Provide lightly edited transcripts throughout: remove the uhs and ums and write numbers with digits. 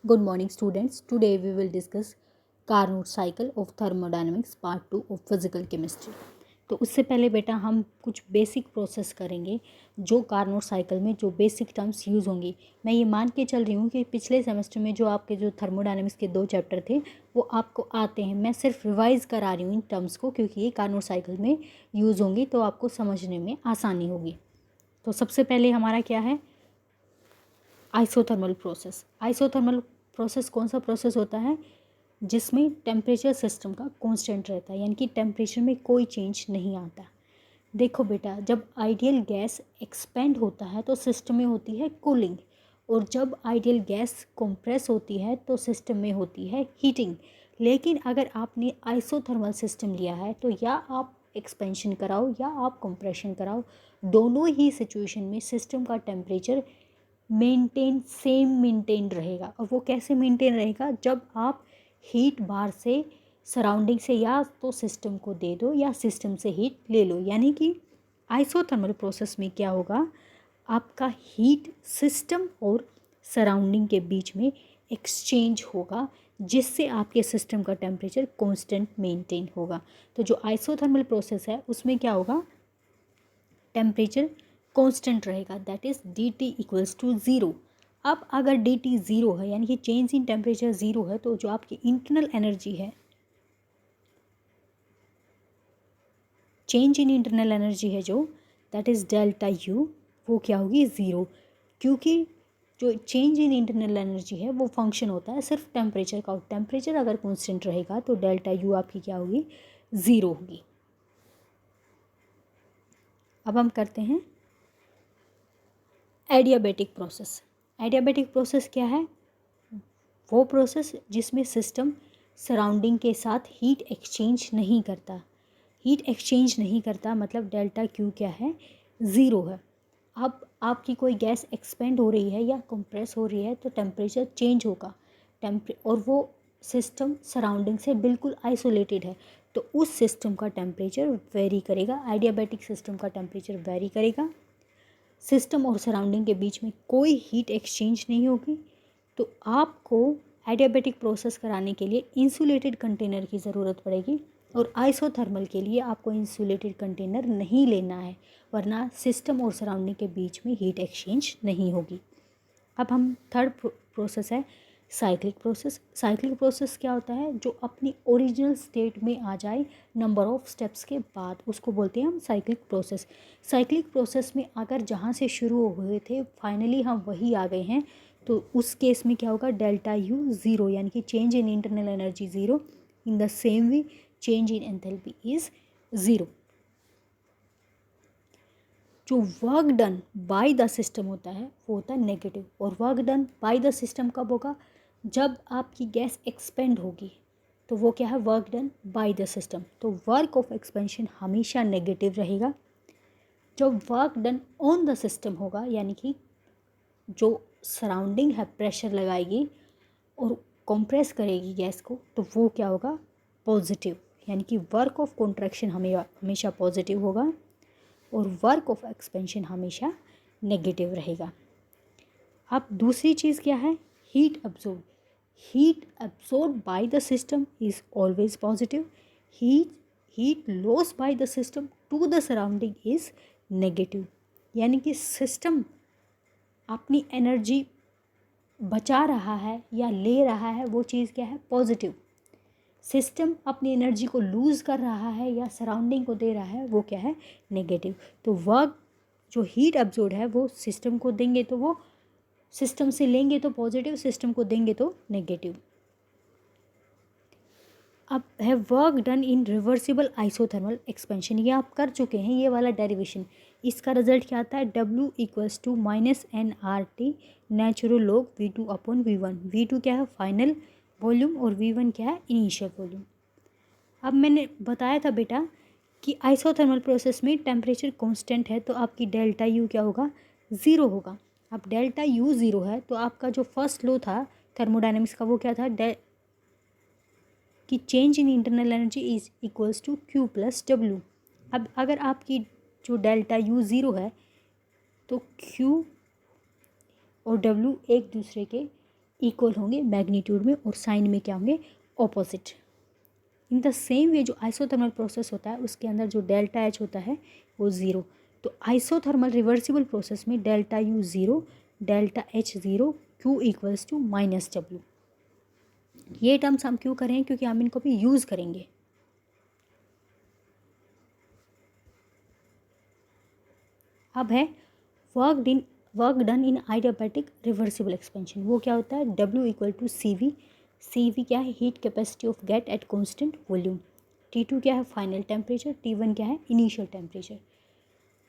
Good morning, students. Today we will discuss Carnot cycle of thermodynamics part 2 of physical chemistry. तो उससे पहले बेटा हम कुछ बेसिक प्रोसेस करेंगे जो कार्नोट साइकिल में जो बेसिक टर्म्स यूज़ होंगी। मैं ये मान के चल रही हूँ कि पिछले सेमेस्टर में जो आपके जो थर्मोडायनेमिक्स के 2 चैप्टर थे वो आपको आते हैं। मैं सिर्फ रिवाइज़ करा रही हूँ इन टर्म्स को क्योंकि ये कार्नोट साइकिल में यूज़ होंगी तो आपको समझने में आसानी होगी। तो सबसे पहले हमारा क्या है, आइसोथर्मल प्रोसेस। आइसोथर्मल प्रोसेस कौन सा प्रोसेस होता है जिसमें टेम्परेचर सिस्टम का कांस्टेंट रहता है, यानी कि टेम्परेचर में कोई चेंज नहीं आता। देखो बेटा, जब आइडियल गैस एक्सपेंड होता है तो सिस्टम में होती है कूलिंग, और जब आइडियल गैस कंप्रेस होती है तो सिस्टम में होती है हीटिंग। लेकिन अगर आपने आइसोथर्मल सिस्टम लिया है तो या आप एक्सपेंशन कराओ या आप कंप्रेशन कराओ, दोनों ही सिचुएशन में सिस्टम का टेम्परेचर मेंटेन रहेगा। और वो कैसे मेंटेन रहेगा, जब आप हीट बाहर से सराउंडिंग से या तो सिस्टम को दे दो या सिस्टम से हीट ले लो। यानी कि आइसोथर्मल प्रोसेस में क्या होगा, आपका हीट सिस्टम और सराउंडिंग के बीच में एक्सचेंज होगा जिससे आपके सिस्टम का टेम्परेचर कांस्टेंट मेंटेन होगा। तो जो आइसोथर्मल प्रोसेस है उसमें क्या होगा, टेम्परेचर कांस्टेंट रहेगा, that is D T equals to zero. अब अगर डी टी ज़ीरो है यानी कि चेंज इन टेम्परेचर ज़ीरो है तो जो आपकी इंटरनल एनर्जी है, चेंज इन इंटरनल एनर्जी है जो, दैट इज़ डेल्टा यू, वो क्या होगी, ज़ीरो। क्योंकि जो चेंज इन इंटरनल एनर्जी है वो फंक्शन होता है सिर्फ टेम्परेचर का, और टेम्परेचर अगर कांस्टेंट रहेगा तो डेल्टा यू आपकी क्या होगी, ज़ीरो होगी। अब हम करते हैं एडियाबेटिक प्रोसेस। एडियाबेटिक प्रोसेस क्या है, वो प्रोसेस जिसमें सिस्टम सराउंडिंग के साथ हीट एक्सचेंज नहीं करता। हीट एक्सचेंज नहीं करता मतलब डेल्टा क्यू क्या है, ज़ीरो है। अब आपकी कोई गैस एक्सपेंड हो रही है या कंप्रेस हो रही है तो टेम्परेचर चेंज होगा, और वो सिस्टम सराउंडिंग से बिल्कुल आइसोलेटेड है तो उस सिस्टम का टेम्परेचर वेरी करेगा। एडियाबेटिक सिस्टम का टेम्परेचर वेरी करेगा, सिस्टम और सराउंडिंग के बीच में कोई हीट एक्सचेंज नहीं होगी। तो आपको एडियाबेटिक प्रोसेस कराने के लिए इंसुलेटेड कंटेनर की ज़रूरत पड़ेगी, और आइसोथर्मल के लिए आपको इंसुलेटेड कंटेनर नहीं लेना है, वरना सिस्टम और सराउंडिंग के बीच में हीट एक्सचेंज नहीं होगी। अब हम थर्ड प्रोसेस है साइक्लिक प्रोसेस। साइक्लिक प्रोसेस क्या होता है, जो अपनी ओरिजिनल स्टेट में आ जाए नंबर ऑफ स्टेप्स के बाद, उसको बोलते हैं हम साइक्लिक प्रोसेस। साइक्लिक प्रोसेस में अगर जहाँ से शुरू हुए थे फाइनली हम वही आ गए हैं तो उस केस में क्या होगा, डेल्टा यू ज़ीरो, यानी कि change in internal energy zero, in the same way change in enthalpy is zero. जो work done by the system होता है वो होता है नेगेटिव, और work done by the system कब होगा, जब आपकी गैस एक्सपेंड होगी तो वो क्या है, work done by the system. तो वर्क ऑफ एक्सपेंशन हमेशा नेगेटिव रहेगा। जो work done on the system होगा, यानी कि जो सराउंडिंग है प्रेशर लगाएगी और कंप्रेस करेगी गैस को, तो वो क्या होगा, पॉजिटिव, यानी कि वर्क ऑफ कॉन्ट्रैक्शन हमेशा पॉजिटिव होगा और वर्क ऑफ एक्सपेंशन हमेशा नेगेटिव रहेगा। अब दूसरी चीज़ क्या है, heat absorb. Heat absorb by the system is always positive, heat loss by the system to the surrounding is negative. यानी कि सिस्टम अपनी एनर्जी बचा रहा है या ले रहा है, वो चीज़ क्या है, पॉजिटिव। सिस्टम अपनी एनर्जी को लूज़ कर रहा है या सराउंडिंग को दे रहा है, वो क्या है, नेगेटिव। तो वर्क जो हीट अब्जॉर्ब है वो सिस्टम को देंगे तो वो सिस्टम से लेंगे तो पॉजिटिव, सिस्टम को देंगे तो नेगेटिव। अब है वर्क डन इन रिवर्सिबल आइसोथर्मल एक्सपेंशन, ये आप कर चुके हैं, ये वाला डेरिवेशन। इसका रिजल्ट क्या आता है, W equals to minus NRT natural log V2 upon V1। V2 क्या है, फाइनल वॉल्यूम, और V1 क्या है, इनिशियल वॉल्यूम। अब मैंने बताया था बेटा कि आइसोथर्मल प्रोसेस में टेम्परेचर कांस्टेंट है तो आपकी डेल्टा यू क्या होगा, ज़ीरो होगा। अब डेल्टा यू ज़ीरो है तो आपका जो फर्स्ट लॉ था थर्मोडायनेमिक्स का वो क्या था, कि change in internal energy is equals to Q plus W। अब अगर आपकी जो डेल्टा यू ज़ीरो है तो Q और W एक दूसरे के इक्वल होंगे मैग्नीट्यूड में और साइन में क्या होंगे, ऑपोजिट। इन द सेम वे जो आइसोथर्मल प्रोसेस होता है उसके अंदर जो डेल्टा एच होता है वो ज़ीरो। तो आइसोथर्मल रिवर्सिबल प्रोसेस में delta U zero, delta H zero, Q equals to minus W. ये टर्म्स हम क्यों करें, क्योंकि हम इनको भी यूज़ करेंगे। अब है work done in adiabatic reversible expansion. वो क्या होता है, W equal to CV। CV क्या है, heat capacity of gas at constant volume. T2 क्या है, फाइनल टेम्परेचर। T1 क्या है, इनिशियल टेम्परेचर।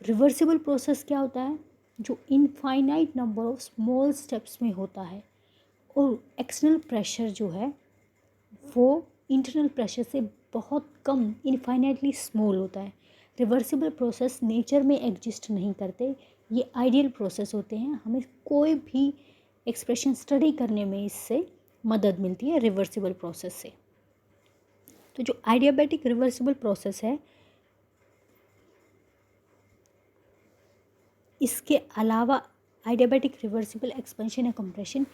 रिवर्सिबल प्रोसेस क्या होता है, जो infinite number of small steps में होता है और एक्सटर्नल प्रेशर जो है वो इंटरनल प्रेशर से बहुत कम, इनफाइनाइटली स्मॉल होता है। रिवर्सिबल प्रोसेस नेचर में एग्जिस्ट नहीं करते, ये आइडियल प्रोसेस होते हैं। हमें कोई भी एक्सप्रेशन स्टडी करने में इससे मदद मिलती है रिवर्सिबल प्रोसेस से। तो जो आइडियाबैटिक रिवर्सिबल प्रोसेस है, इसके अलावा आइडियाबैटिक रिवर्सिबल एक्सपेंशन या कंप्रेशन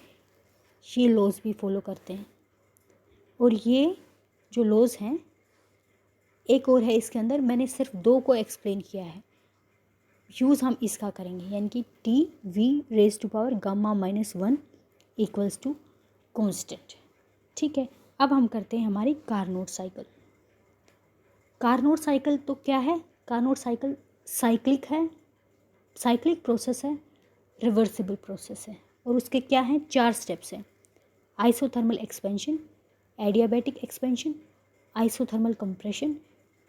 ये लॉज भी फॉलो करते हैं। और ये जो लॉज हैं, एक और है इसके अंदर, मैंने सिर्फ दो को एक्सप्लेन किया है। यूज़ हम इसका करेंगे, यानी कि T(V)⁻⁻1 इक्वल्स टू कॉन्स्टेंट। ठीक है, अब हम करते हैं हमारी कार्नोट साइकिल। कार्नोट साइकिल तो क्या है, कार्नोट साइकिल साइक्लिक है, साइक्लिक प्रोसेस है, रिवर्सिबल प्रोसेस है और उसके क्या हैं, 4 स्टेप्स हैं। Isothermal expansion, adiabatic expansion, isothermal compression,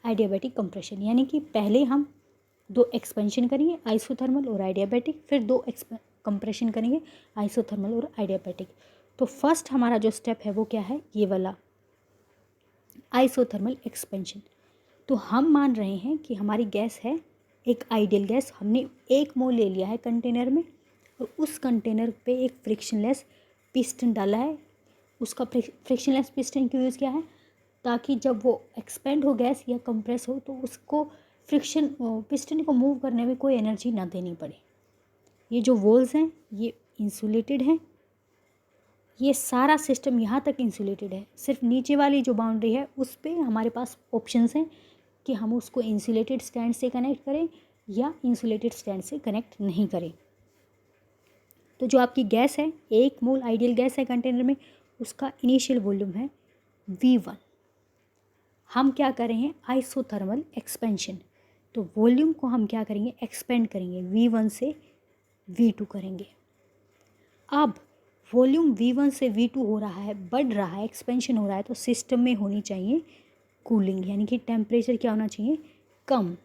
adiabatic compression. यानी कि पहले हम 2 एक्सपेंशन करेंगे, आइसोथर्मल और एडियाबैटिक, फिर 2 कंप्रेशन करेंगे, आइसोथर्मल और एडियाबैटिक। तो फर्स्ट हमारा जो स्टेप है वो क्या है, ये वाला आइसोथर्मल एक्सपेंशन। तो हम मान रहे हैं कि हमारी गैस है एक आइडियल गैस, हमने 1 मोल ले लिया है कंटेनर में और उस कंटेनर पे एक फ्रिक्शनलेस पिस्टन डाला है। उसका फ्रिक्शनलेस पिस्टन क्यों यूज़ किया है, ताकि जब वो एक्सपेंड हो गैस या कंप्रेस हो तो उसको फ्रिक्शन पिस्टन को मूव करने में कोई एनर्जी ना देनी पड़े। ये जो वॉल्स हैं ये इंसुलेटेड हैं, ये सारा सिस्टम यहाँ तक इंसुलेटेड है। सिर्फ नीचे वाली जो बाउंड्री है उस पर हमारे पास ऑप्शंस हैं कि हम उसको इंसुलेटेड स्टैंड से कनेक्ट करें या इंसुलेटेड स्टैंड से कनेक्ट नहीं करें। तो जो आपकी गैस है, 1 मोल आइडियल गैस है कंटेनर में, उसका इनिशियल वॉल्यूम है V1। हम क्या कर रहे हैं, आइसोथर्मल एक्सपेंशन। तो वॉल्यूम को हम क्या करेंगे, एक्सपेंड करेंगे, V1 से V2 करेंगे। अब वॉल्यूम V1 से V2 हो रहा है, बढ़ रहा है, एक्सपेंशन हो रहा है, तो सिस्टम में होनी चाहिए कूलिंग, यानी कि टेम्परेचर क्या होना चाहिए, कम।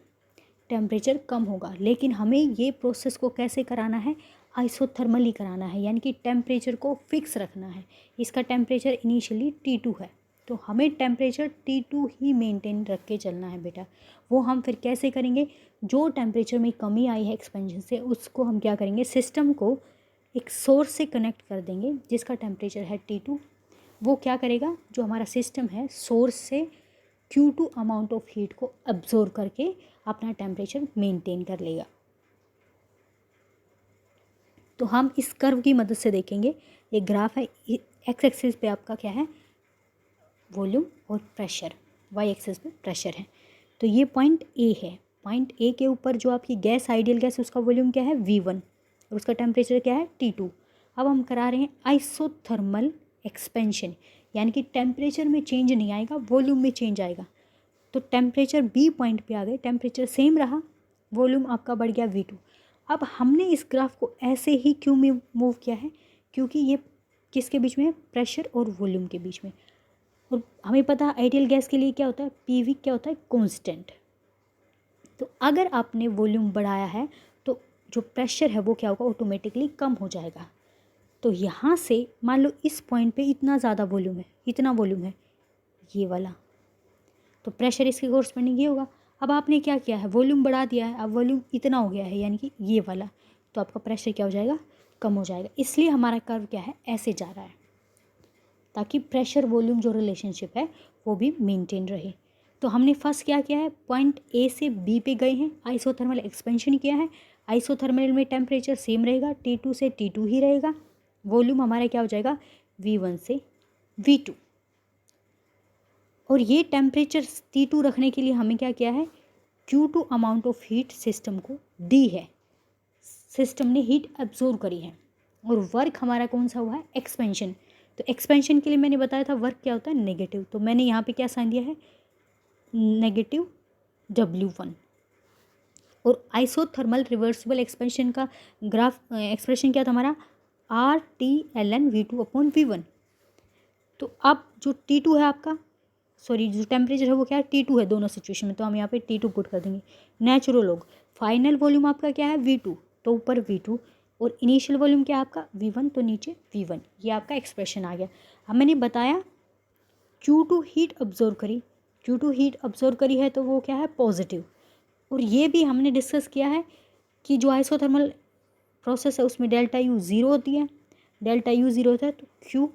टेम्परेचर कम होगा, लेकिन हमें ये प्रोसेस को कैसे कराना है, आइसोथर्मली कराना है, यानी कि टेम्परेचर को फिक्स रखना है। इसका टेम्परेचर इनिशियली T2 है, तो हमें टेम्परेचर T2 ही मेंटेन रख के चलना है बेटा। वो हम फिर कैसे करेंगे, जो टेम्परेचर में कमी आई है एक्सपेंशन से, उसको हम क्या करेंगे, सिस्टम को एक सोर्स से कनेक्ट कर देंगे जिसका टेम्परेचर है T2। वो क्या करेगा, जो हमारा सिस्टम है सोर्स से Q2 अमाउंट ऑफ हीट को अब्जॉर्व करके अपना टेम्परेचर मेंटेन कर लेगा। तो हम इस कर्व की मदद से देखेंगे, ये ग्राफ है, एक्स एक्सिस पे आपका क्या है, वॉल्यूम और प्रेशर, वाई एक्सिस पे प्रेशर है। तो ये पॉइंट ए है, पॉइंट ए के ऊपर जो आपकी गैस आइडियल गैस, उसका वॉल्यूम क्या है V1 और उसका टेम्परेचर क्या है T2। अब हम करा रहे हैं आइसोथर्मल एक्सपेंशन, यानी कि टेम्परेचर में चेंज नहीं आएगा, वॉल्यूम में चेंज आएगा। तो टेम्परेचर बी पॉइंट पे आ गए, टेम्परेचर सेम रहा, वॉल्यूम आपका बढ़ गया V2। अब हमने इस ग्राफ को ऐसे ही क्यों मूव किया है, क्योंकि ये किसके बीच में है, प्रेशर और वॉल्यूम के बीच में। और हमें पता है आइडियल गैस के लिए क्या होता है, PV क्या होता है, कांस्टेंट। तो अगर आपने वॉल्यूम बढ़ाया है तो जो प्रेशर है वो क्या होगा, ऑटोमेटिकली कम हो जाएगा। तो यहाँ से मान लो इस पॉइंट पे इतना ज़्यादा वॉल्यूम है, इतना वॉल्यूम है ये वाला, तो प्रेशर इसके कोर्सपेंडिंग ये होगा। अब आपने क्या किया है, वॉल्यूम बढ़ा दिया है, अब वॉल्यूम इतना हो गया है यानी कि ये वाला, तो आपका प्रेशर क्या हो जाएगा, कम हो जाएगा। इसलिए हमारा कर्व क्या है, ऐसे जा रहा है, ताकि प्रेशर वॉल्यूम जो रिलेशनशिप है वो भी मेंटेन रहे। तो हमने फर्स्ट क्या किया है, पॉइंट ए से बी पे गए हैं, आइसोथर्मल एक्सपेंशन किया है। आइसोथर्मल में टेम्परेचर सेम रहेगा, T2 से T2 ही रहेगा। वॉल्यूम हमारा क्या हो जाएगा, V1 से V2। और ये टेम्परेचर T2 रखने के लिए हमें क्या किया है, Q2 amount of heat system को दी है, सिस्टम ने हीट एब्जॉर्व करी है। और वर्क हमारा कौन सा हुआ है, एक्सपेंशन। तो एक्सपेंशन के लिए मैंने बताया था वर्क क्या होता है, नेगेटिव। तो मैंने यहाँ पे क्या साइन दिया है, नेगेटिव W1। और आइसोथर्मल रिवर्सिबल एक्सपेंशन का ग्राफ एक्सप्रेशन क्या था हमारा, RT ln V2/V1। तो अब जो T2 है आपका, सॉरी जो टेम्परेचर है वो क्या है, T2 है दोनों सिचुएशन में, तो हम यहाँ पे T2 पुट कर देंगे। नेचुरल लॉग फाइनल वॉल्यूम आपका क्या है, V2, तो ऊपर V2, और इनिशियल वॉल्यूम क्या है आपका V1, तो नीचे V1। ये आपका एक्सप्रेशन आ गया। अब मैंने बताया Q2 हीट ऑब्जर्व करी, Q2 हीट ऑब्जर्व करी है तो वो क्या है, पॉजिटिव। और ये भी हमने डिस्कस किया है कि जो आइसोथर्मल प्रोसेस है उसमें डेल्टा U 0 होती है, डेल्टा U 0 होता है तो Q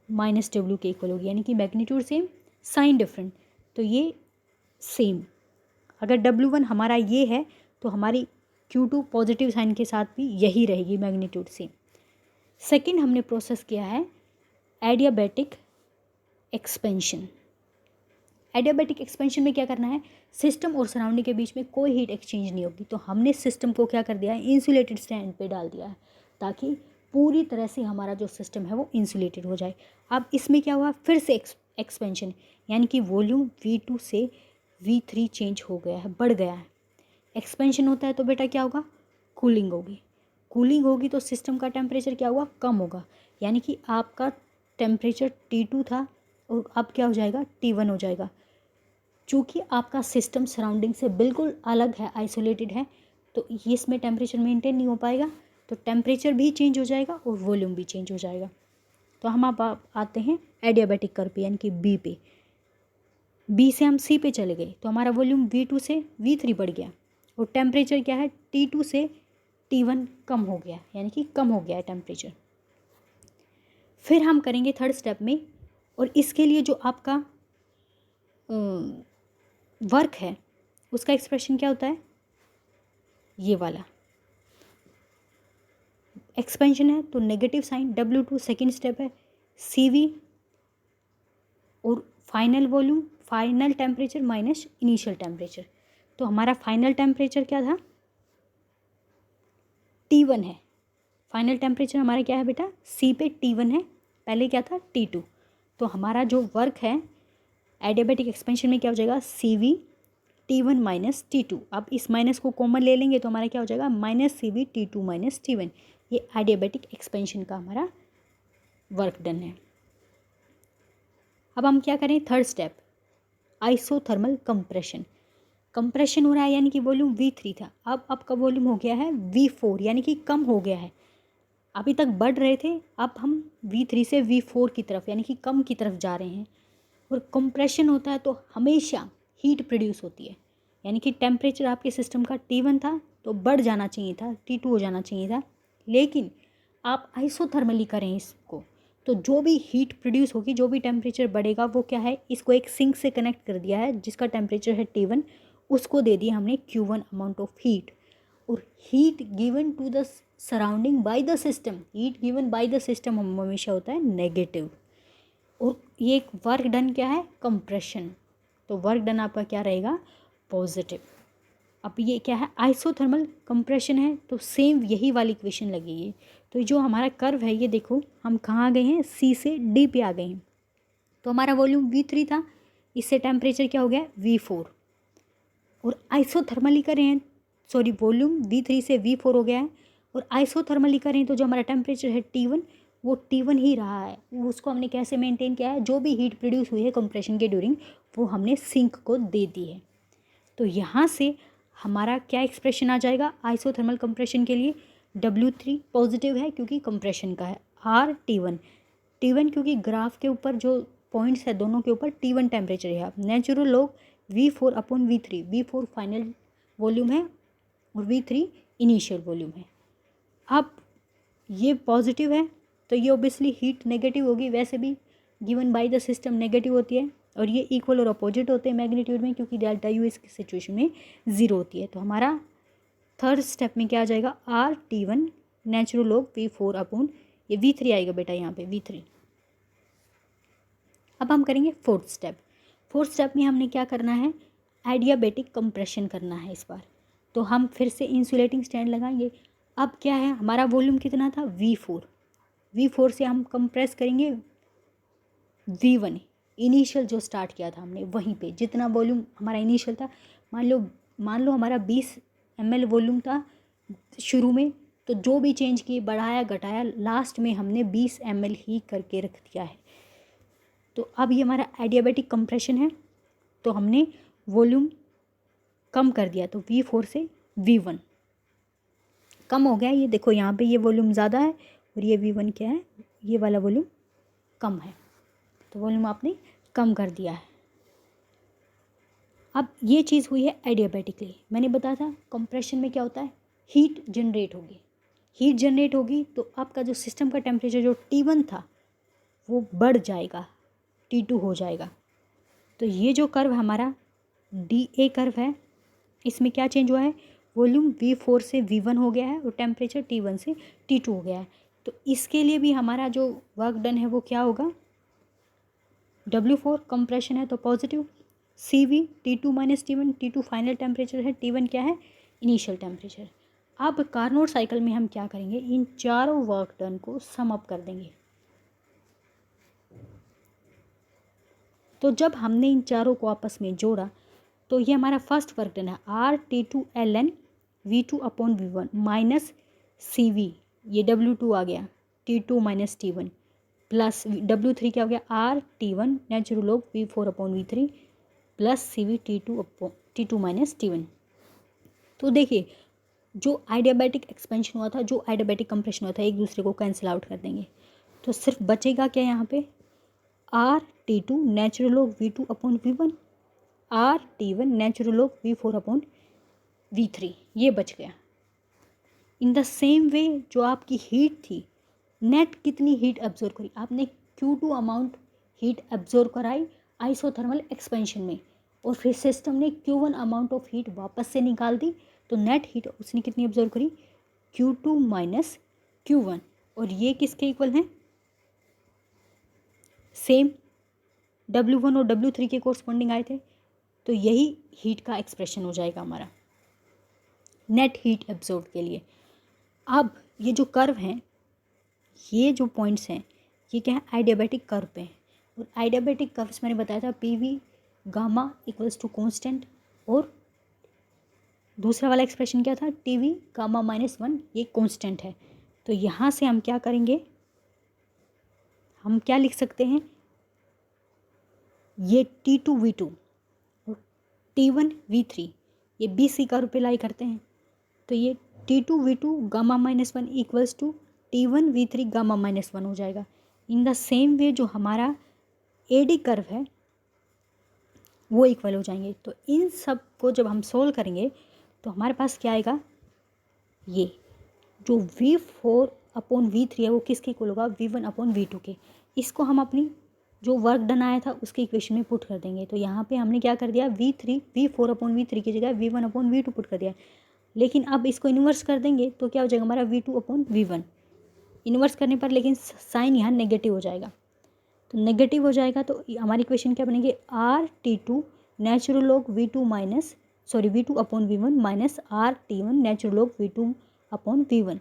माइनस W के इक्वल होगी, यानी कि मैग्नीट्यूड सेम, साइन डिफरेंट। तो ये सेम, अगर W1 हमारा ये है तो हमारी Q2 पॉजिटिव साइन के साथ भी यही रहेगी, मैग्नीट्यूड सेम। सेकंड हमने प्रोसेस किया है एडियाबैटिक एक्सपेंशन। एडियाबैटिक एक्सपेंशन में क्या करना है, सिस्टम और सराउंडिंग के बीच में कोई हीट एक्सचेंज नहीं होगी, तो हमने सिस्टम को क्या कर दिया है, इंसुलेटेड स्टैंड पे डाल दिया है, ताकि पूरी तरह से हमारा जो सिस्टम है वो इंसुलेटेड हो जाए। अब इसमें क्या हुआ, फिर से एक्सपेंशन, यानी कि वॉल्यूम V2 से V3 चेंज हो गया है, बढ़ गया है। एक्सपेंशन होता है तो बेटा क्या होगा, कूलिंग होगी। कूलिंग होगी तो सिस्टम का टेम्परेचर क्या हुआ, कम होगा, यानी कि आपका टेम्परेचर T2 था और अब क्या हो जाएगा, T1 हो जाएगा। चूँकि आपका सिस्टम सराउंडिंग से बिल्कुल अलग है, आइसोलेटेड है, तो ये इसमें टेम्परेचर मेंटेन नहीं हो पाएगा, तो टेम्परेचर भी चेंज हो जाएगा और वॉल्यूम भी चेंज हो जाएगा। तो हम आप आते हैं एडियाबैटिक कर्व पे, यानी कि B पे। B से हम C पे चले गए तो हमारा वॉल्यूम V2 से V3 बढ़ गया, और टेम्परेचर क्या है, T2 से T1 कम हो गया, यानी कि कम हो गया है टेम्परेचर। फिर हम करेंगे थर्ड स्टेप में, और इसके लिए जो आपका वर्क है उसका एक्सप्रेशन क्या होता है, ये वाला एक्सपेंशन है तो negative sign, W2 second step है, CV और final volume, final temperature minus initial temperature. तो हमारा फाइनल टेम्परेचर क्या था, T1 है। फाइनल टेम्परेचर हमारा क्या है बेटा, C पे T1 है, पहले क्या था T2। तो हमारा जो वर्क है एडियाबैटिक एक्सपेंशन में क्या हो जाएगा, CV T1 माइनस T2। अब इस माइनस को कॉमन ले लेंगे तो हमारा क्या हो जाएगा, minus CV T2 minus T1। ये एडियाबैटिक एक्सपेंशन का हमारा वर्क डन है। अब हम क्या करें, third step, isothermal compression. Compression हो रहा है, यानी कि वॉल्यूम V3 था, अब आपका वॉल्यूम हो गया है V4, यानी कि कम हो गया है। अभी तक बढ़ रहे थे, अब हम V3 से V4 की तरफ, यानी कि कम की तरफ जा रहे हैं। और कंप्रेशन होता है तो हमेशा हीट प्रोड्यूस होती है, यानी कि टेम्परेचर आपके सिस्टम का T1 था तो बढ़ जाना चाहिए था, T2 हो जाना चाहिए था, लेकिन आप आइसोथर्मली करें इसको, तो जो भी हीट प्रोड्यूस होगी, जो भी टेम्परेचर बढ़ेगा वो क्या है, इसको एक सिंक से कनेक्ट कर दिया है जिसका टेम्परेचर है T1, उसको दे दिया हमने Q1 अमाउंट ऑफ हीट। और heat given to the surrounding by the system, heat given by the system हमेशा होता है नेगेटिव। और ये एक वर्क डन क्या है, कंप्रेशन, तो वर्क डन आपका क्या रहेगा, पॉजिटिव। अब ये क्या है, आइसोथर्मल कंप्रेशन है, तो सेम यही वाली इक्वेशन लगेगी। तो जो हमारा कर्व है ये देखो, हम कहाँ आ गए हैं, C से D पे आ गए हैं। तो हमारा वॉल्यूम V3 था, इससे टेम्परेचर क्या हो गया, V4। और आइसोथर्मली करें, सॉरी वॉल्यूम V3 से V4 हो गया है, और आइसोथर्मली करें तो जो हमारा टेम्परेचर है T1, वो T1 ही रहा है। उसको हमने कैसे मेंटेन किया है, जो भी हीट प्रोड्यूस हुई है कंप्रेशन के ड्यूरिंग, वो हमने सिंक को दे दी है। तो यहाँ से हमारा क्या एक्सप्रेशन आ जाएगा आइसोथर्मल कंप्रेशन के लिए, W3 पॉजिटिव है क्योंकि कंप्रेशन का है, R T1 क्योंकि ग्राफ के ऊपर जो पॉइंट्स है दोनों के ऊपर T1 टेम्परेचर है। Natural log V4/V3, V4 final volume है और V3 इनिशियल वॉल्यूम है। अब ये पॉजिटिव है तो ये ऑब्वियसली हीट नेगेटिव होगी, वैसे भी given by the system negative होती है, और ये इक्वल और अपोजिट होते हैं मैग्नीट्यूड में, क्योंकि डेल्टा U इस सिचुएशन में 0 होती है। तो हमारा थर्ड स्टेप में क्या आ जाएगा, R T1 natural log V4 upon ये V3 आएगा बेटा, यहाँ पे V3 अब हम करेंगे फोर्थ स्टेप। फोर्थ स्टेप में हमने क्या करना है, एडियाबेटिक कंप्रेशन करना है इस बार। तो हम फिर से इंसुलेटिंग स्टैंड लगाएंगे। अब क्या है, हमारा वॉल्यूम कितना था, V4। V4 से हम कंप्रेस करेंगे V1, इनिशियल जो स्टार्ट किया था हमने वहीं पे, जितना वॉल्यूम हमारा इनिशियल था। मान लो हमारा 20 ml वॉल्यूम था शुरू में, तो जो भी चेंज किए, बढ़ाया घटाया, लास्ट में हमने 20 ml ही करके रख दिया है। तो अब ये हमारा एडियाबेटिक कंप्रेशन है, तो हमने वॉल्यूम कम कर दिया, तो V4 से V1 कम हो गया। ये देखो यहाँ पे ये वॉल्यूम ज़्यादा है और ये V1 क्या है, ये वाला वॉल्यूम कम है, तो वॉल्यूम आपने कम कर दिया है। अब ये चीज़ हुई है एडियाबेटिकली। मैंने बताया था कंप्रेशन में क्या होता है, हीट जनरेट होगी। हीट जनरेट होगी तो आपका जो सिस्टम का टेम्परेचर जो T1 था वो बढ़ जाएगा, T2 हो जाएगा। तो ये जो कर्व हमारा DA कर्व है, इसमें क्या चेंज हुआ है, वॉल्यूम V4 से V1 हो गया है और टेम्परेचर T1 से T2 हो गया है। तो इसके लिए भी हमारा जो वर्क डन है वो क्या होगा, W4 कंप्रेशन है तो positive, CV T2 minus T1, T2 final temperature है, T1 क्या है, इनिशियल टेम्परेचर। अब कार्नोट साइकिल में हम क्या करेंगे, इन चारों वर्क डन को सम अप कर देंगे। तो जब हमने इन चारों को आपस में जोड़ा तो ये हमारा फर्स्ट वर्क डन है, RT2ln V2 upon V1 minus CV, ये W2 आ गया, T2 minus T1 plus W3 क्या हो गया, RT1 natural log V4 upon V3 plus CV T2 minus T1। तो देखिए जो आइडियाबैटिक एक्सपेंशन हुआ था, जो आइडियाबैटिक कंप्रेशन हुआ था, एक दूसरे को कैंसिल आउट कर देंगे। तो सिर्फ बचेगा क्या यहाँ पे, RT2 natural log V2 upon V1, RT1 natural log V4 upon V3, ये बच गया। इन द सेम वे जो आपकी हीट थी, नेट कितनी हीट एब्जॉर्ब करी आपने, Q2 अमाउंट हीट एब्जॉर्ब कराई आइसोथर्मल एक्सपेंशन में, और फिर सिस्टम ने Q1 अमाउंट ऑफ हीट वापस से निकाल दी, तो नेट हीट उसने कितनी एब्जॉर्ब करी, Q2 माइनस Q1, और ये किसके इक्वल हैं, सेम W1 और W3 के कोरस्पॉन्डिंग आए थे। तो यही हीट का एक्सप्रेशन हो जाएगा हमारा नेट हीट एब्जॉर्ब के लिए। अब ये जो कर्व हैं, ये जो पॉइंट्स हैं, ये क्या है, आइडियाबैटिक कर्व पे हैं। और आइडियाबैटिक कर्व्स मैंने बताया था PV gamma equals to constant, और दूसरा वाला एक्सप्रेशन क्या था, TV गामा माइनस 1, ये कॉन्स्टेंट है। तो यहाँ से हम क्या करेंगे, हम क्या लिख सकते हैं, ये T2 V2 और T1 V3 ये BC कर्व पे लाई करते हैं। तो ये T2 V2 gamma minus 1 equals to T1 V3 gamma minus 1 हो जाएगा। इन द सेम वे जो हमारा AD कर्व है वो इक्वल हो जाएंगे। तो इन सब को जब हम सोल्व करेंगे तो हमारे पास क्या आएगा, ये जो V4 अपॉन V3 है वो किसके इक्वल होगा, V1 अपॉन V2 के। इसको हम अपनी जो वर्क डन आया था उसके इक्वेशन में पुट कर देंगे। तो यहाँ पे हमने क्या कर दिया, V4 अपॉन V3 की जगह V1 अपॉन V2 पुट कर दिया। लेकिन अब इसको इन्वर्स कर देंगे तो क्या हो जाएगा हमारा, V2 अपॉन V1। इन्वर्स करने पर लेकिन साइन यहाँ नेगेटिव हो जाएगा, तो नेगेटिव हो जाएगा तो हमारी इक्वेशन क्या बनेगी, RT2 natural log V2 upon V1 minus RT1 natural log V2 upon V1।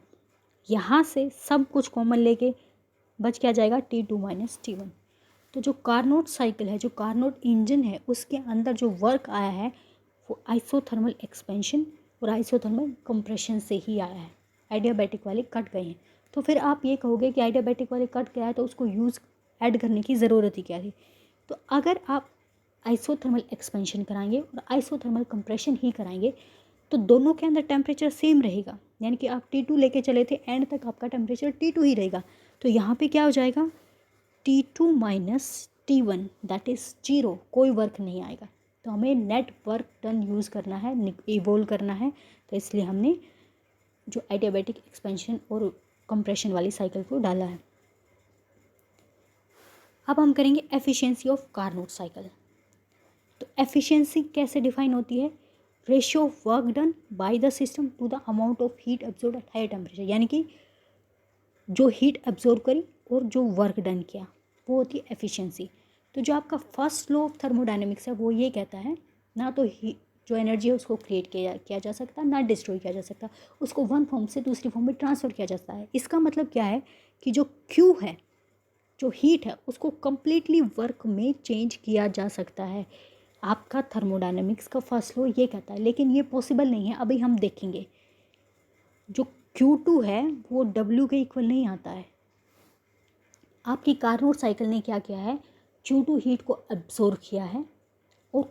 यहाँ से सब कुछ कॉमन लेके बच क्या जाएगा, T2 माइनस T1। तो जो कार्नोट साइकिल है, जो कार्नोट इंजन है, उसके अंदर जो वर्क आया है वो आइसोथर्मल एक्सपेंशन और आइसोथर्मल कंप्रेशन से ही आया है। आइडियाबैटिक वाले कट गए हैं। तो फिर आप ये कहोगे कि आइडियाबैटिक वाले कट गया है तो उसको यूज़ ऐड करने की ज़रूरत ही क्या थी। तो अगर आप आइसोथर्मल एक्सपेंशन कराएंगे और आइसोथर्मल कंप्रेशन ही कराएंगे तो दोनों के अंदर टेम्परेचर सेम रहेगा, यानी कि आप T2 लेके चले थे, एंड तक आपका टेम्परेचर T2 ही रहेगा। तो यहाँ पे क्या हो जाएगा, T2 minus T1 that is 0, कोई वर्क नहीं आएगा। तो हमें नेट वर्क डन यूज़ करना है, इवोल्व करना है। तो इसलिए हमने जो एडियाबैटिक एक्सपेंशन और कंप्रेशन वाली साइकिल को डाला है। अब हम करेंगे एफिशिएंसी ऑफ कार्नोट साइकिल। तो एफिशिएंसी कैसे डिफाइन होती है, ratio of work done by the system to the amount of heat absorb at high temperature, यानी कि जो हीट एब्जॉर्ब करी और जो वर्क डन किया वो होती है एफिशिएंसी। तो जो आपका फर्स्ट लॉ ऑफ थर्मोडायनेमिक्स है वो ये कहता है ना तो जो एनर्जी है उसको क्रिएट किया जा सकता, ना डिस्ट्रॉय किया जा सकता, उसको वन फॉर्म से दूसरी फॉर्म में ट्रांसफ़र किया जाता है। इसका मतलब क्या है कि जो क्यू है, जो हीट है, उसको कम्प्लीटली वर्क में चेंज किया जा सकता है। आपका थर्मोडायनेमिक्स का फर्स्ट लॉ ये कहता है, लेकिन ये पॉसिबल नहीं है। अभी हम देखेंगे जो Q2 है वो W के इक्वल नहीं आता है। आपकी कार्नोट साइकिल ने क्या किया है, Q2 हीट को एब्जॉर्ब किया है और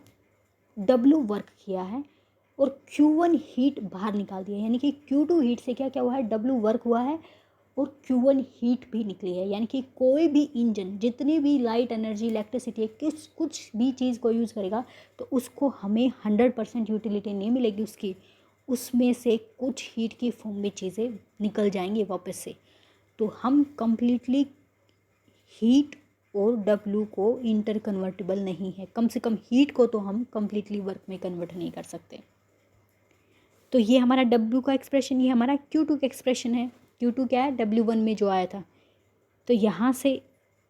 W वर्क किया है और Q1 हीट बाहर निकाल दिया है। यानी कि Q2 हीट से क्या क्या हुआ है, W वर्क हुआ है और Q1 हीट भी निकली है। यानी कि कोई भी इंजन जितनी भी लाइट एनर्जी, इलेक्ट्रिसिटी, कुछ भी चीज़ को यूज़ करेगा तो उसको हमें 100% यूटिलिटी नहीं मिलेगी उसकी, उसमें से कुछ हीट की फॉर्म में चीज़ें निकल जाएंगी वापस से। तो हम कंप्लीटली हीट और W को इंटर कन्वर्टेबल नहीं है, कम से कम हीट को तो हम कंप्लीटली वर्क में कन्वर्ट नहीं कर सकते। तो ये हमारा W का एक्सप्रेशन, ये हमारा Q2 का एक्सप्रेशन है। Q2 क्या है, W1 में जो आया था। तो यहाँ से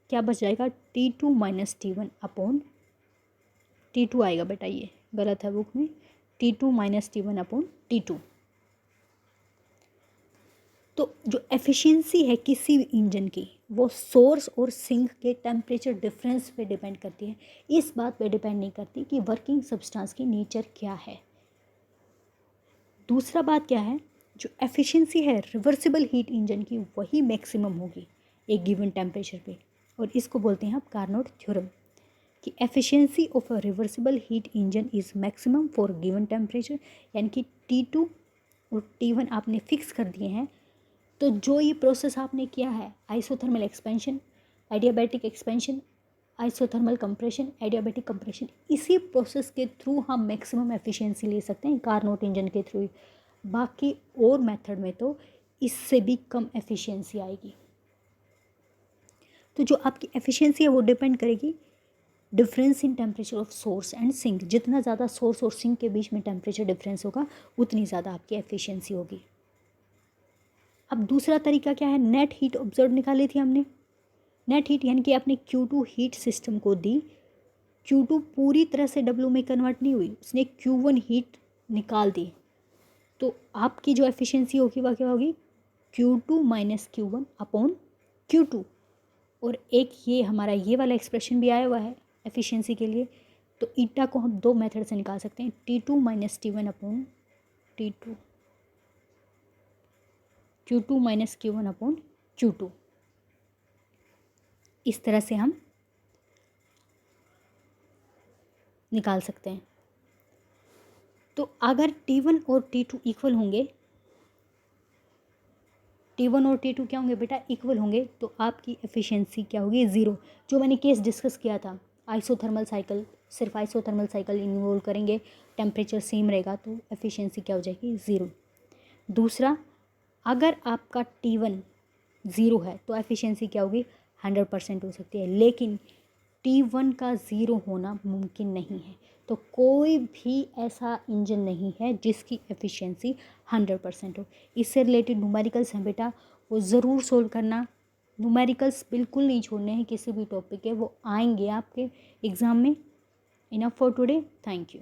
क्या बच जाएगा, T2 minus T1 upon T2 आएगा बेटा, ये गलत है बुक में, T2 minus T1 upon T2। तो जो एफिशिएंसी है किसी भी इंजन की वो सोर्स और सिंक के टेम्परेचर डिफरेंस पे डिपेंड करती है, इस बात पे डिपेंड नहीं करती कि वर्किंग सब्सटेंस की नेचर क्या है। दूसरा बात क्या है, जो एफिशिएंसी है रिवर्सिबल हीट इंजन की वही मैक्सिमम होगी एक गिवन टेम्परेचर पे, और इसको बोलते हैं आप कार्नोट थ्योरम कि efficiency of a reversible heat engine is maximum for given temperature. यानी कि T2 और T1 आपने फिक्स कर दिए हैं। तो जो ये प्रोसेस आपने किया है, isothermal expansion, adiabatic expansion, isothermal compression, adiabatic compression, इसी प्रोसेस के थ्रू हम मैक्सिमम एफिशिएंसी ले सकते हैं कार्नोट इंजन के थ्रू। बाकी और मेथड में तो इससे भी कम एफिशिएंसी आएगी। तो जो आपकी एफिशिएंसी है वो डिपेंड करेगी difference in temperature of source and sink. जितना ज़्यादा सोर्स और सिंक के बीच में टेम्परेचर डिफरेंस होगा उतनी ज़्यादा आपकी एफिशिएंसी होगी। अब दूसरा तरीका क्या है, नेट हीट ऑब्जर्व निकाली थी हमने। नेट हीट यानी कि आपने Q2 हीट सिस्टम को दी, Q2 पूरी तरह से W में कन्वर्ट नहीं हुई, उसने Q1 हीट निकाल दी। तो आपकी जो एफिशिएंसी होगी वह क्या होगी, Q2 minus Q1 upon Q2। और एक ये हमारा ये वाला एक्सप्रेशन भी आया हुआ है एफिशिएंसी के लिए। तो ईटा को हम दो मेथड से निकाल सकते हैं, T2 minus T1 upon T2, Q2 minus Q1 upon Q2। इस तरह से हम निकाल सकते हैं। तो अगर T1 और T2 इक्वल होंगे, T1 और T2 क्या होंगे बेटा, इक्वल होंगे, तो आपकी एफिशिएंसी क्या होगी, ज़ीरो। जो मैंने केस डिस्कस किया था आइसोथर्मल साइकिल, सिर्फ आइसोथर्मल साइकिल इन्वॉल्व करेंगे, टेम्परेचर सेम रहेगा तो एफिशिएंसी क्या हो जाएगी, ज़ीरो। दूसरा, अगर आपका T1 ज़ीरो है तो एफिशिएंसी क्या होगी, 100% हो सकती है, लेकिन T1 का ज़ीरो होना मुमकिन नहीं है। तो कोई भी ऐसा इंजन नहीं है जिसकी एफिशिएंसी 100% हो। इससे रिलेटेड न्यूमेरिकल्स हैं बेटा, वो ज़रूर सोल्व करना। न्यूमेरिकल्स बिल्कुल नहीं छोड़ने हैं किसी भी टॉपिक के, वो आएंगे आपके एग्ज़ाम में। Enough for today, thank you.